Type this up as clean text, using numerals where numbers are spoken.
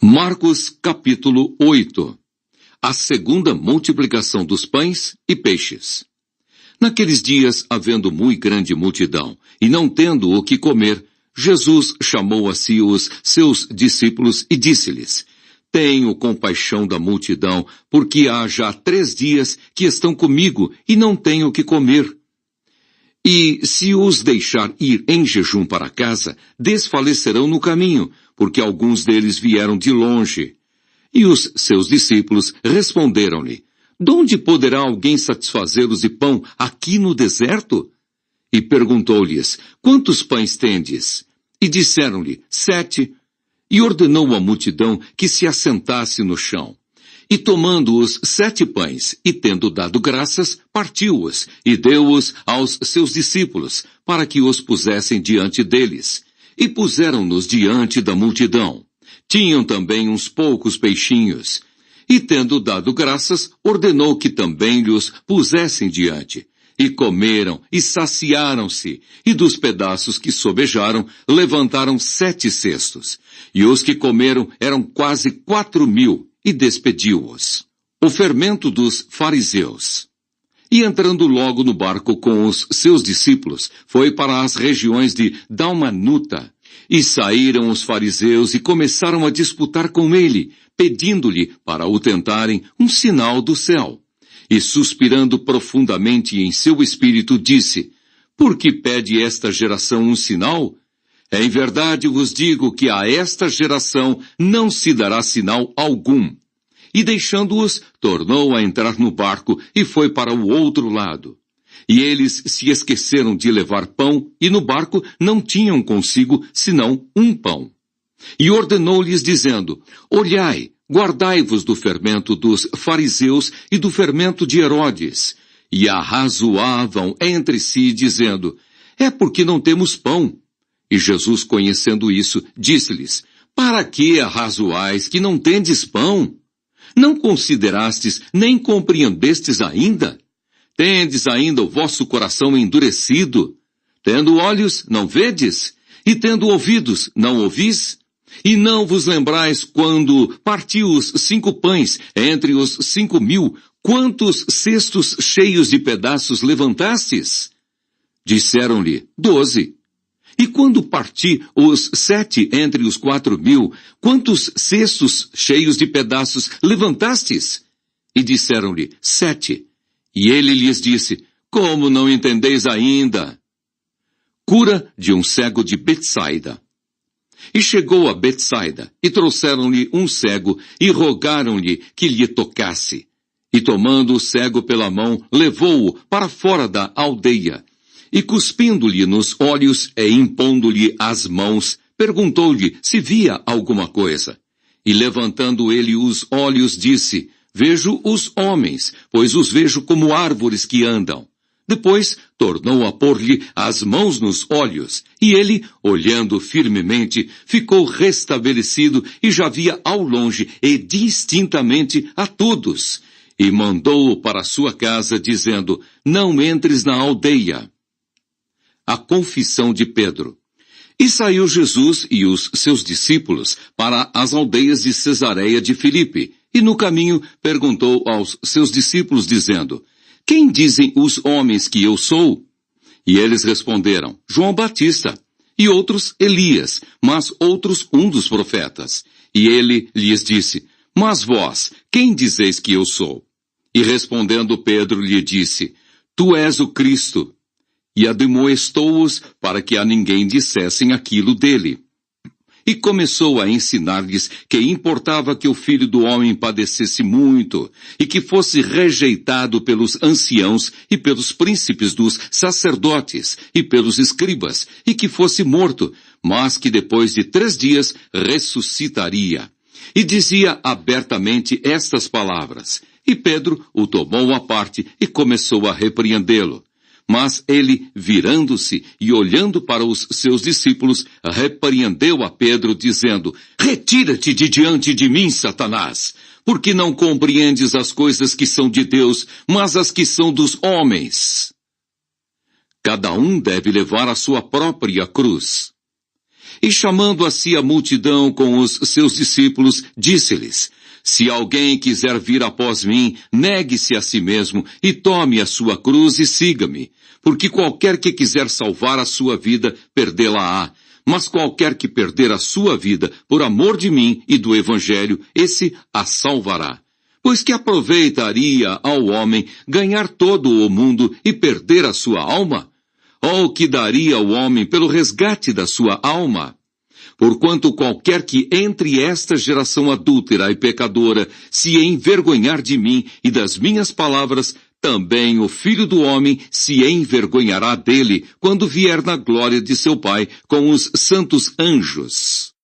Marcos capítulo 8. A segunda multiplicação dos pães e peixes. Naqueles dias, havendo muito grande multidão, e não tendo o que comer, Jesus chamou a si os seus discípulos e disse-lhes: Tenho compaixão da multidão, porque há já 3 dias que estão comigo e não tenho o que comer. E se os deixar ir em jejum para casa, desfalecerão no caminho, porque alguns deles vieram de longe. E os seus discípulos responderam-lhe: Donde poderá alguém satisfazê-los de pão aqui no deserto? E perguntou-lhes: Quantos pães tendes? E disseram-lhe: 7. E ordenou à multidão que se assentasse no chão. E tomando os 7 pães, e tendo dado graças, partiu-os, e deu-os aos seus discípulos, para que os pusessem diante deles. E puseram-nos diante da multidão. Tinham também uns poucos peixinhos. E tendo dado graças, ordenou que também lhes pusessem diante. E comeram, e saciaram-se, e dos pedaços que sobejaram, levantaram 7 cestos. E os que comeram eram quase 4.000, e despediu-os. O fermento dos fariseus. E entrando logo no barco com os seus discípulos, foi para as regiões de Dalmanuta. E saíram os fariseus e começaram a disputar com ele, pedindo-lhe, para o tentarem, um sinal do céu. E suspirando profundamente em seu espírito, disse: Por que pede esta geração um sinal? Em verdade vos digo que a esta geração não se dará sinal algum. E deixando-os, tornou a entrar no barco e foi para o outro lado. E eles se esqueceram de levar pão, e no barco não tinham consigo senão um pão. E ordenou-lhes dizendo: Olhai, guardai-vos do fermento dos fariseus e do fermento de Herodes. E arrazoavam entre si, dizendo: É porque não temos pão. E Jesus, conhecendo isso, disse-lhes: Para que arrazoais que não tendes pão? Não considerastes, nem compreendestes ainda? Tendes ainda o vosso coração endurecido? Tendo olhos, não vedes? E tendo ouvidos, não ouvis? E não vos lembrais quando partiu os 5 pães entre os 5.000, quantos cestos cheios de pedaços levantastes? Disseram-lhe: 12. E quando parti os 7 entre os 4.000, quantos cestos cheios de pedaços levantastes? E disseram-lhe: 7. E ele lhes disse: Como não entendeis ainda? Cura de um cego de Betsaida. E chegou a Betsaida, e trouxeram-lhe um cego, e rogaram-lhe que lhe tocasse. E tomando o cego pela mão, levou-o para fora da aldeia. E cuspindo-lhe nos olhos e impondo-lhe as mãos, perguntou-lhe se via alguma coisa. E levantando ele os olhos, disse: Vejo os homens, pois os vejo como árvores que andam. Depois tornou a pôr-lhe as mãos nos olhos, e ele, olhando firmemente, ficou restabelecido e já via ao longe e distintamente a todos. E mandou-o para sua casa, dizendo: Não entres na aldeia. A confissão de Pedro. E saiu Jesus e os seus discípulos para as aldeias de Cesareia de Filipe, e no caminho perguntou aos seus discípulos, dizendo: Quem dizem os homens que eu sou? E eles responderam: João Batista, e outros Elias, mas outros um dos profetas. E ele lhes disse: Mas vós, quem dizeis que eu sou? E respondendo Pedro lhe disse: Tu és o Cristo. E admoestou-os para que a ninguém dissessem aquilo dele. E começou a ensinar-lhes que importava que o Filho do Homem padecesse muito, e que fosse rejeitado pelos anciãos e pelos príncipes dos sacerdotes e pelos escribas, e que fosse morto, mas que depois de 3 dias ressuscitaria. E dizia abertamente estas palavras. E Pedro o tomou à parte e começou a repreendê-lo. Mas ele, virando-se e olhando para os seus discípulos, repreendeu a Pedro, dizendo: Retira-te de diante de mim, Satanás, porque não compreendes as coisas que são de Deus, mas as que são dos homens. Cada um deve levar a sua própria cruz. E chamando a si a multidão com os seus discípulos, disse-lhes: Se alguém quiser vir após mim, negue-se a si mesmo e tome a sua cruz e siga-me. Porque qualquer que quiser salvar a sua vida, perdê-la-á. Mas qualquer que perder a sua vida por amor de mim e do Evangelho, esse a salvará. Pois que aproveitaria ao homem ganhar todo o mundo e perder a sua alma? Ou o que daria o homem pelo resgate da sua alma? Porquanto qualquer que entre esta geração adúltera e pecadora se envergonhar de mim e das minhas palavras, também o Filho do Homem se envergonhará dele quando vier na glória de seu Pai com os santos anjos.